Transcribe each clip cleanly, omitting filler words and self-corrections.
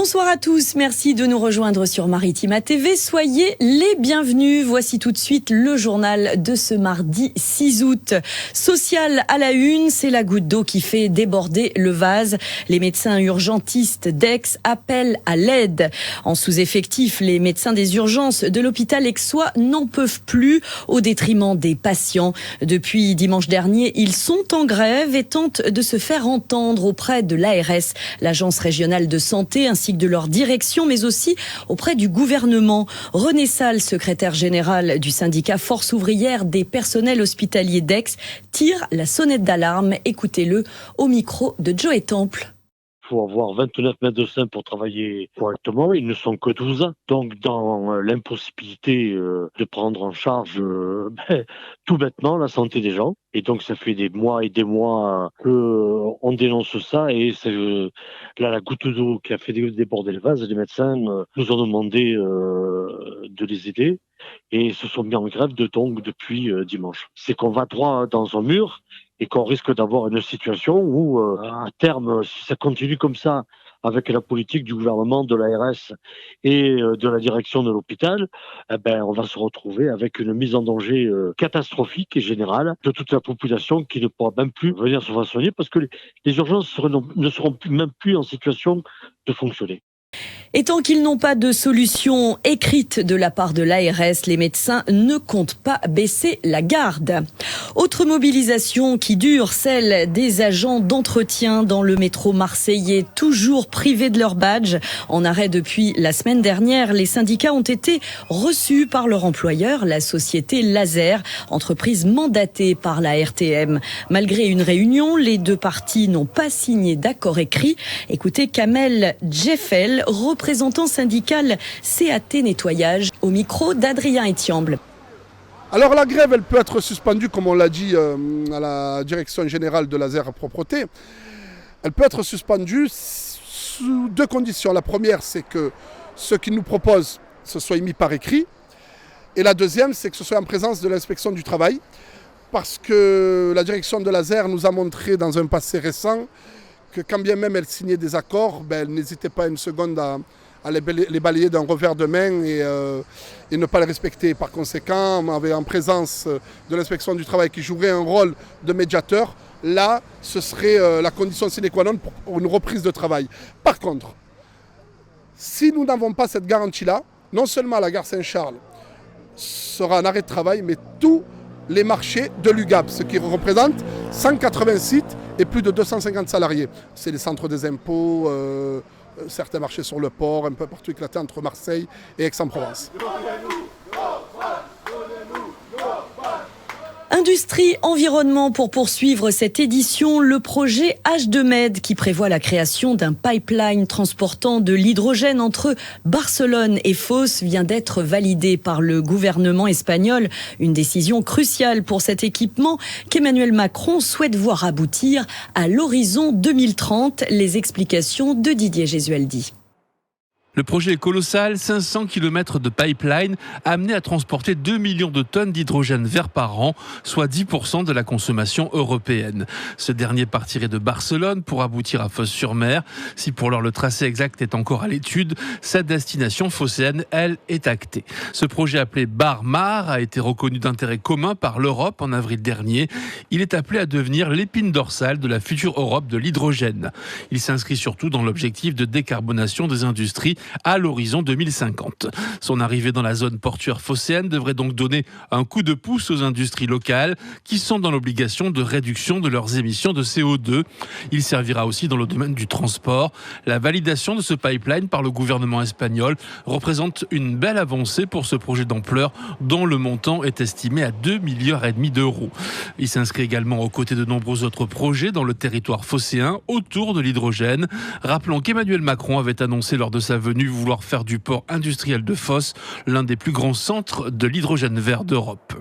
Bonsoir à tous, merci de nous rejoindre sur Maritima TV. Soyez les bienvenus. Voici tout de suite le journal de ce mardi 6 août. Social à la une, c'est la goutte d'eau qui fait déborder le vase. Les médecins urgentistes d'Aix appellent à l'aide. En sous-effectif, les médecins des urgences de l'hôpital aixois n'en peuvent plus au détriment des patients. Depuis dimanche dernier, ils sont en grève et tentent de se faire entendre auprès de l'ARS, l'Agence régionale de santé, ainsi que de leur direction, mais aussi auprès du gouvernement. René Salle, secrétaire général du syndicat Force ouvrière des personnels hospitaliers d'Aix, tire la sonnette d'alarme. Écoutez-le au micro de Joe Temple. Il faut avoir 29 médecins pour travailler correctement. Ils ne sont que 12. Donc, dans l'impossibilité de prendre en charge tout bêtement la santé des gens. Et donc, ça fait des mois et des mois qu'on dénonce ça. Et c'est là la goutte d'eau qui a fait déborder le vase. Les médecins nous ont demandé de les aider. Et se sont mis en grève depuis dimanche. C'est qu'on va droit dans un mur et qu'on risque d'avoir une situation où, à terme, si ça continue comme ça, avec la politique du gouvernement, de l'ARS et de la direction de l'hôpital, on va se retrouver avec une mise en danger catastrophique et générale de toute la population qui ne pourra même plus venir se faire soigner parce que les urgences ne seront même plus en situation de fonctionner. Et tant qu'ils n'ont pas de solution écrite de la part de l'ARS, les médecins ne comptent pas baisser la garde. Autre mobilisation qui dure, celle des agents d'entretien dans le métro marseillais, toujours privés de leur badge. En arrêt depuis la semaine dernière, les syndicats ont été reçus par leur employeur, la société Laser, entreprise mandatée par la RTM. Malgré une réunion, les deux parties n'ont pas signé d'accord écrit. Écoutez Kamel Djeffel, représentant syndical CAT Nettoyage, au micro d'Adrien Etiamble. Alors la grève, elle peut être suspendue, comme on l'a dit à la direction générale de Laser Propreté. Elle peut être suspendue sous deux conditions. La première, c'est que ce qu'ils nous proposent, ce soit mis par écrit. Et la deuxième, c'est que ce soit en présence de l'inspection du travail. Parce que la direction de Laser nous a montré dans un passé récent que quand bien même elle signait des accords, elle n'hésitait pas une seconde à les balayer d'un revers de main et ne pas les respecter. Par conséquent, on avait en présence de l'inspection du travail qui jouerait un rôle de médiateur. Là, ce serait la condition sine qua non pour une reprise de travail. Par contre, si nous n'avons pas cette garantie-là, non seulement la gare Saint-Charles sera en arrêt de travail, mais tous les marchés de l'UGAP, ce qui représente 180 sites et plus de 250 salariés. C'est les centres des impôts, certains marchés sur le port, un peu partout éclatés entre Marseille et Aix-en-Provence. Industrie, environnement pour poursuivre cette édition, le projet H2Med qui prévoit la création d'un pipeline transportant de l'hydrogène entre Barcelone et Fos vient d'être validé par le gouvernement espagnol. Une décision cruciale pour cet équipement qu'Emmanuel Macron souhaite voir aboutir à l'horizon 2030. Les explications de Didier Gesualdi. Le projet est colossal, 500 km de pipeline amené à transporter 2 millions de tonnes d'hydrogène vert par an, soit 10% de la consommation européenne. Ce dernier partirait de Barcelone pour aboutir à Fos-sur-Mer. Si pour l'heure le tracé exact est encore à l'étude, sa destination phocéenne, elle, est actée. Ce projet appelé Bar-Mar a été reconnu d'intérêt commun par l'Europe en avril dernier. Il est appelé à devenir l'épine dorsale de la future Europe de l'hydrogène. Il s'inscrit surtout dans l'objectif de décarbonation des industries à l'horizon 2050. Son arrivée dans la zone portuaire phocéenne devrait donc donner un coup de pouce aux industries locales qui sont dans l'obligation de réduction de leurs émissions de CO2. Il servira aussi dans le domaine du transport. La validation de ce pipeline par le gouvernement espagnol représente une belle avancée pour ce projet d'ampleur dont le montant est estimé à 2,5 milliards d'euros. Il s'inscrit également aux côtés de nombreux autres projets dans le territoire phocéen autour de l'hydrogène. Rappelons qu'Emmanuel Macron avait annoncé lors de sa venue vouloir faire du port industriel de Fos l'un des plus grands centres de l'hydrogène vert d'Europe.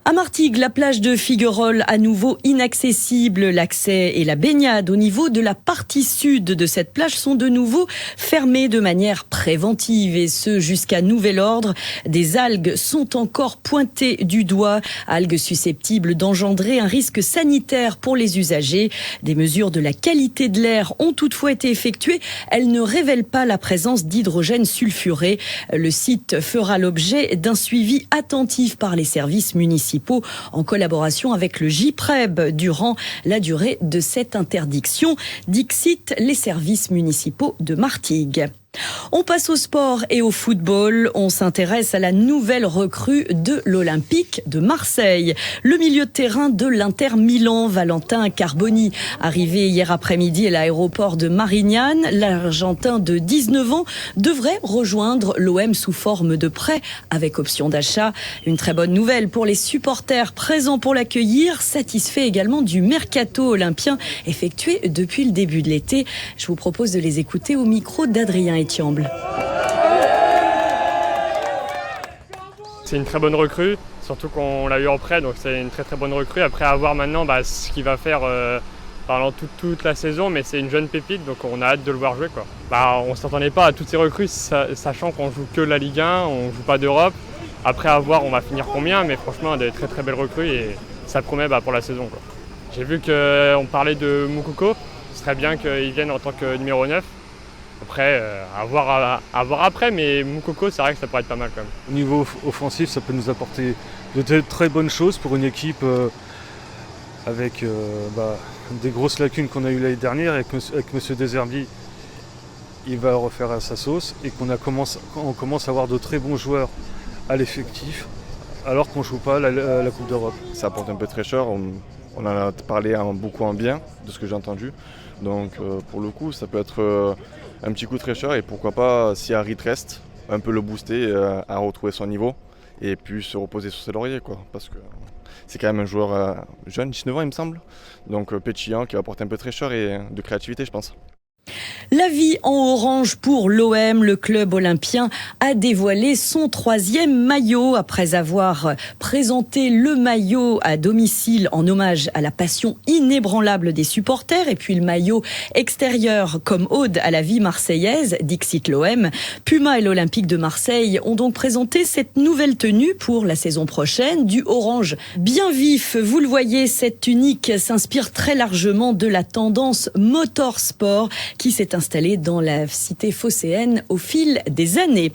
À Martigues, la plage de Figuerolles à nouveau inaccessible. L'accès et la baignade au niveau de la partie sud de cette plage sont de nouveau fermés de manière préventive et ce jusqu'à nouvel ordre. Des algues sont encore pointées du doigt, algues susceptibles d'engendrer un risque sanitaire pour les usagers. Des mesures de la qualité de l'air ont toutefois été effectuées. Elles ne révèlent pas la présence d'hydrogène sulfuré. Le site fera l'objet d'un suivi attentif par les services municipaux en collaboration avec le JPREB durant la durée de cette interdiction. Dixit les services municipaux de Martigues. On passe au sport et au football. On s'intéresse à la nouvelle recrue de l'Olympique de Marseille. Le milieu de terrain de l'Inter Milan, Valentin Carboni, arrivé hier après-midi à l'aéroport de Marignane. L'Argentin de 19 ans devrait rejoindre l'OM sous forme de prêt avec option d'achat. Une très bonne nouvelle pour les supporters présents pour l'accueillir, satisfaits également du mercato olympien effectué depuis le début de l'été. Je vous propose de les écouter au micro d'Adrien Etiamble. C'est une très bonne recrue, surtout qu'on l'a eu en prêt, donc c'est une très très bonne recrue. Après à voir maintenant ce qu'il va faire pendant toute la saison, mais c'est une jeune pépite, donc on a hâte de le voir jouer, quoi. On ne s'attendait pas à toutes ces recrues, sachant qu'on joue que la Ligue 1, on ne joue pas d'Europe. Après à voir on va finir combien, mais franchement des très très belles recrues et ça promet pour la saison, quoi. J'ai vu qu'on parlait de Moukoko, ce serait bien qu'il vienne en tant que numéro 9. Après, à voir après, mais Moukoko, c'est vrai que ça pourrait être pas mal quand même. Au niveau offensif, ça peut nous apporter de très bonnes choses pour une équipe avec des grosses lacunes qu'on a eues l'année dernière et avec M. Deserbi, il va refaire à sa sauce et qu'on commence à avoir de très bons joueurs à l'effectif alors qu'on ne joue pas la Coupe d'Europe. Ça apporte un peu de fraîcheur, on en a parlé beaucoup en bien de ce que j'ai entendu. Donc pour le coup, ça peut être un petit coup de fraîcheur et pourquoi pas, si Harit reste, un peu le booster à retrouver son niveau et puis se reposer sur ses lauriers, quoi, parce que c'est quand même un joueur jeune, 19 ans il me semble, donc pétillant, qui va apporter un peu de fraîcheur et de créativité je pense. La vie en orange pour l'OM. Le club olympien a dévoilé son 3e maillot après avoir présenté le maillot à domicile en hommage à la passion inébranlable des supporters et puis le maillot extérieur comme ode à la vie marseillaise, Dixit l'OM. Puma et l'Olympique de Marseille ont donc présenté cette nouvelle tenue pour la saison prochaine, du orange bien vif. Vous le voyez, cette tunique s'inspire très largement de la tendance motorsport qui s'est installée dans la cité phocéenne au fil des années.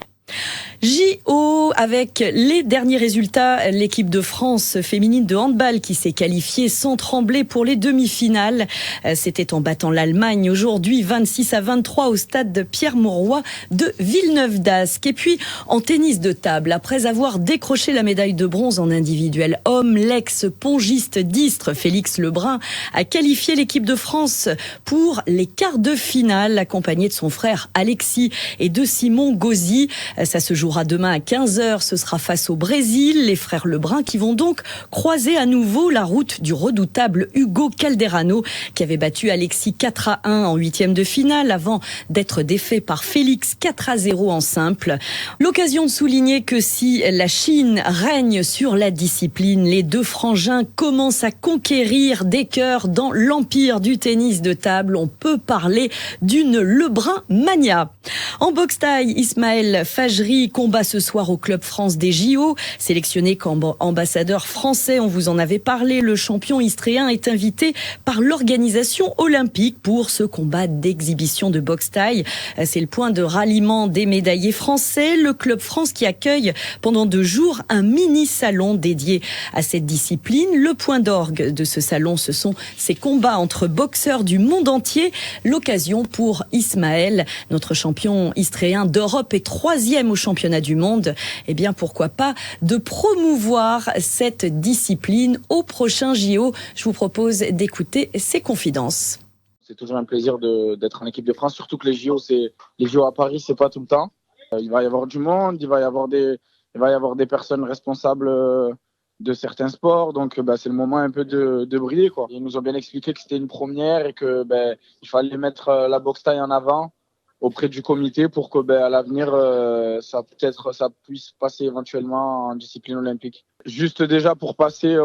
JO avec les derniers résultats, l'équipe de France féminine de handball qui s'est qualifiée sans trembler pour les demi-finales. C'était en battant l'Allemagne aujourd'hui 26-23 au stade de Pierre-Mauroy de Villeneuve-d'Ascq. Et puis en tennis de table, après avoir décroché la médaille de bronze en individuel homme, l'ex-pongiste d'Istres Félix Lebrun a qualifié l'équipe de France pour les quarts de finale, accompagné de son frère Alexis et de Simon Gauzy. Ça se jouera demain à 15h, ce sera face au Brésil, les frères Lebrun qui vont donc croiser à nouveau la route du redoutable Hugo Calderano qui avait battu Alexis 4-1 en 8e de finale avant d'être défait par Félix 4-0 en simple. L'occasion de souligner que si la Chine règne sur la discipline, les deux frangins commencent à conquérir des cœurs dans l'empire du tennis de table. On peut parler d'une Lebrun mania. En boxe taille, Ismaël Fajri combat ce soir au Club France des JO. Sélectionné comme ambassadeur français, on vous en avait parlé, le champion istréen est invité par l'organisation olympique pour ce combat d'exhibition de boxe taille. C'est le point de ralliement des médaillés français. Le Club France qui accueille pendant 2 jours un mini-salon dédié à cette discipline. Le point d'orgue de ce salon, ce sont ces combats entre boxeurs du monde entier. L'occasion pour Ismaël, notre champion istréen d'Europe et 3e au championnat du monde, eh bien pourquoi pas de promouvoir cette discipline au prochain JO. Je vous propose d'écouter ses confidences. C'est toujours un plaisir d'être en équipe de France, surtout que les JO à Paris, c'est pas tout le temps. Il va y avoir du monde, il va y avoir des personnes responsables de certains sports, donc c'est le moment un peu de briller, quoi. Ils nous ont bien expliqué que c'était une première et que il fallait mettre la boxe taille en avant auprès du comité pour que à l'avenir ça puisse passer éventuellement en discipline olympique. Juste déjà pour passer,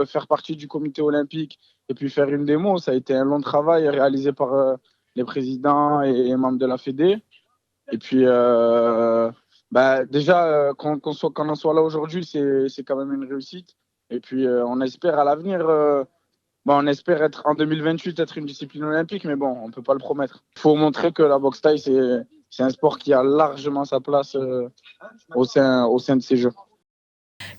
faire partie du comité olympique et puis faire une démo, ça a été un long travail réalisé par les présidents et membres de la Fédé. Et puis déjà, qu'on en soit là aujourd'hui, c'est quand même une réussite. Et puis on espère à l'avenir, on espère être en 2028 être une discipline olympique, mais bon, on ne peut pas le promettre. Il faut montrer que la boxe thaï, c'est un sport qui a largement sa place au sein de ces Jeux.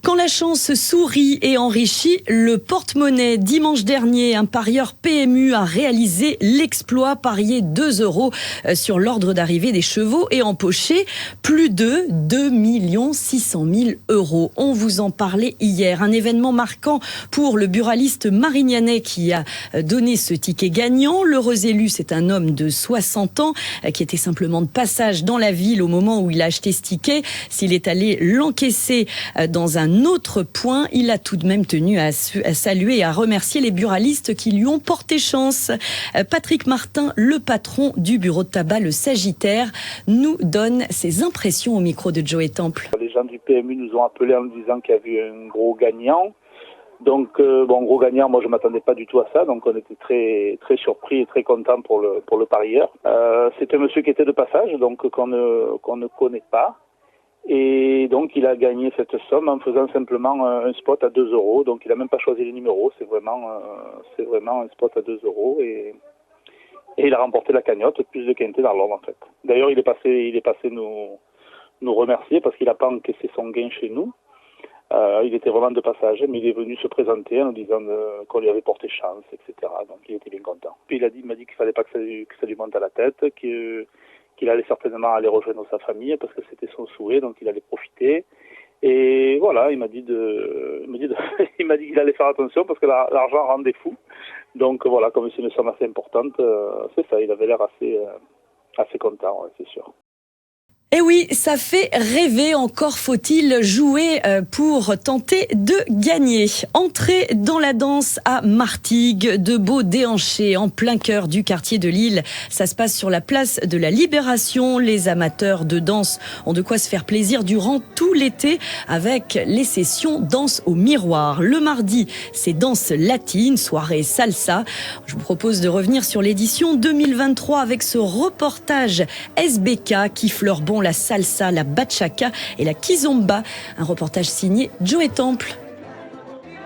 Quand la chance sourit et enrichit le porte-monnaie, dimanche dernier, un parieur PMU a réalisé l'exploit, parier 2 € sur l'ordre d'arrivée des chevaux et empoché plus de 2 600 000 €. On vous en parlait hier. Un événement marquant pour le buraliste marignanais qui a donné ce ticket gagnant. L'heureux élu, c'est un homme de 60 ans qui était simplement de passage dans la ville au moment où il a acheté ce ticket. S'il est allé l'encaisser dans un autre point, il a tout de même tenu à saluer et à remercier les buralistes qui lui ont porté chance. Patrick Martin, le patron du bureau de tabac Le Sagittaire, nous donne ses impressions au micro de Joey Temple. Les gens du PMU nous ont appelés en nous disant qu'il y avait un gros gagnant. Donc, gros gagnant, moi je ne m'attendais pas du tout à ça, donc on était très, très surpris et très contents pour le parieur. C'est un monsieur qui était de passage, donc qu'on ne connaît pas. Et donc il a gagné cette somme en faisant simplement un spot à 2 €. Donc il n'a même pas choisi les numéros, c'est vraiment un spot à 2 € et il a remporté la cagnotte, plus de quinté dans l'ordre en fait. D'ailleurs il est passé nous remercier parce qu'il n'a pas encaissé son gain chez nous. Il était vraiment de passage, mais il est venu se présenter en nous disant qu'on lui avait porté chance, etc. Donc il était bien content. Puis il m'a dit qu'il fallait pas que ça lui monte à la tête, qu'il allait certainement aller rejoindre sa famille parce que c'était son souhait, donc il allait profiter. Et voilà, il m'a dit qu'il allait faire attention parce que l'argent rendait fou. Donc voilà, comme c'est une somme assez importante, c'est ça, il avait l'air assez content, ouais, c'est sûr. Eh oui, ça fait rêver, encore faut-il jouer pour tenter de gagner. Entrée dans la danse à Martigues, de beaux déhanchés en plein cœur du quartier de Lille. Ça se passe sur la place de la Libération. Les amateurs de danse ont de quoi se faire plaisir durant tout l'été avec les sessions danse au miroir. Le mardi, c'est danse latine, soirée salsa. Je vous propose de revenir sur l'édition 2023 avec ce reportage SBK qui fleure bon la salsa, la bachata et la kizomba. Un reportage signé Joey Temple.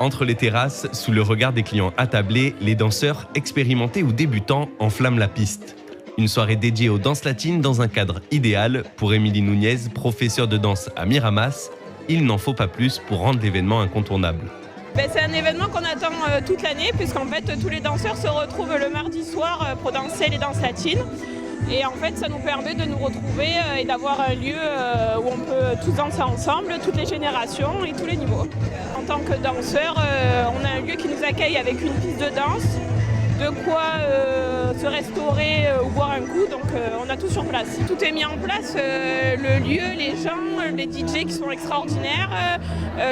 Entre les terrasses, sous le regard des clients attablés, les danseurs expérimentés ou débutants enflamment la piste. Une soirée dédiée aux danses latines dans un cadre idéal pour Émilie Nunez, professeure de danse à Miramas. Il n'en faut pas plus pour rendre l'événement incontournable. C'est un événement qu'on attend toute l'année puisqu'en fait tous les danseurs se retrouvent le mardi soir pour danser les danses latines. Et en fait, ça nous permet de nous retrouver et d'avoir un lieu où on peut tous danser ensemble, toutes les générations et tous les niveaux. En tant que danseur, on a un lieu qui nous accueille avec une piste de danse, de quoi se restaurer ou boire un coup, donc on a tout sur place. Tout est mis en place, le lieu, les gens, les DJ qui sont extraordinaires,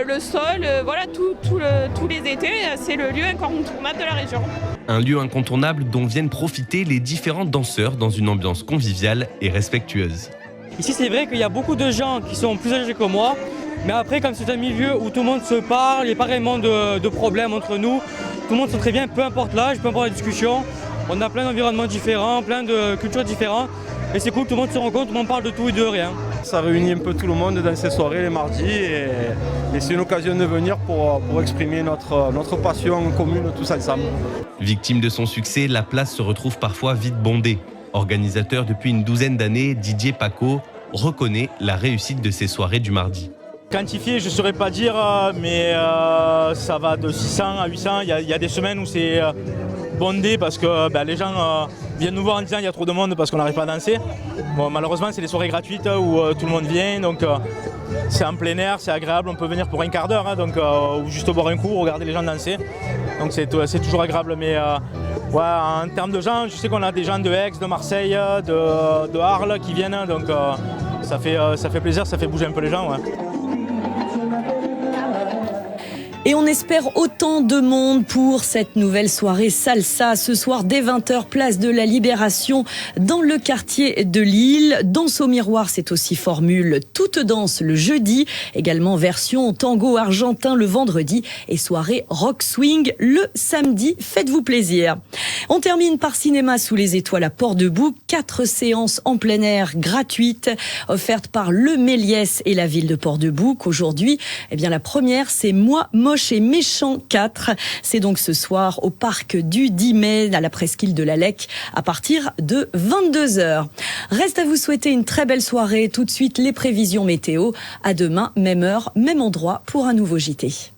le sol, voilà, tous les étés, c'est le lieu incontournable de la région. Un lieu incontournable dont viennent profiter les différents danseurs dans une ambiance conviviale et respectueuse. Ici, c'est vrai qu'il y a beaucoup de gens qui sont plus âgés que moi, mais après, comme c'est un milieu où tout le monde se parle, il n'y a pas vraiment de problèmes entre nous, tout le monde sait très bien, peu importe l'âge, peu importe la discussion, on a plein d'environnements différents, plein de cultures différentes, et c'est cool, tout le monde se rencontre, tout le monde parle de tout et de rien. Ça réunit un peu tout le monde dans ces soirées les mardis et c'est une occasion de venir pour exprimer notre passion commune tous ensemble. Victime de son succès, la place se retrouve parfois vite bondée. Organisateur depuis une douzaine d'années, Didier Paco reconnaît la réussite de ces soirées du mardi. Quantifié, je ne saurais pas dire, mais ça va de 600 à 800. Il y a des semaines où c'est bondé parce que les gens viennent nous voir en disant qu'il y a trop de monde parce qu'on n'arrive pas à danser. Bon, malheureusement, c'est des soirées gratuites où tout le monde vient, donc c'est en plein air, c'est agréable, on peut venir pour un quart d'heure, ou juste boire un coup, regarder les gens danser. Donc c'est toujours agréable, mais en termes de gens, je sais qu'on a des gens de Aix, de Marseille, de Arles qui viennent, donc ça fait plaisir, ça fait bouger un peu les gens. Ouais. Et on espère autant de monde pour cette nouvelle soirée salsa. Ce soir, dès 20h, place de la Libération, dans le quartier de Lille. Danse au miroir, c'est aussi formule toute danse le jeudi. Également version tango argentin le vendredi. Et soirée rock swing le samedi. Faites-vous plaisir. On termine par cinéma sous les étoiles à Port-de-Bouc. 4 séances en plein air gratuites, offertes par le Méliès et la ville de Port-de-Bouc. Aujourd'hui, la première, c'est Moi, Moche et Méchant 4. C'est donc ce soir au parc du 10 mai, à la presqu'île de la Lec, à partir de 22h. Reste à vous souhaiter une très belle soirée. Tout de suite, les prévisions météo. À demain, même heure, même endroit pour un nouveau JT.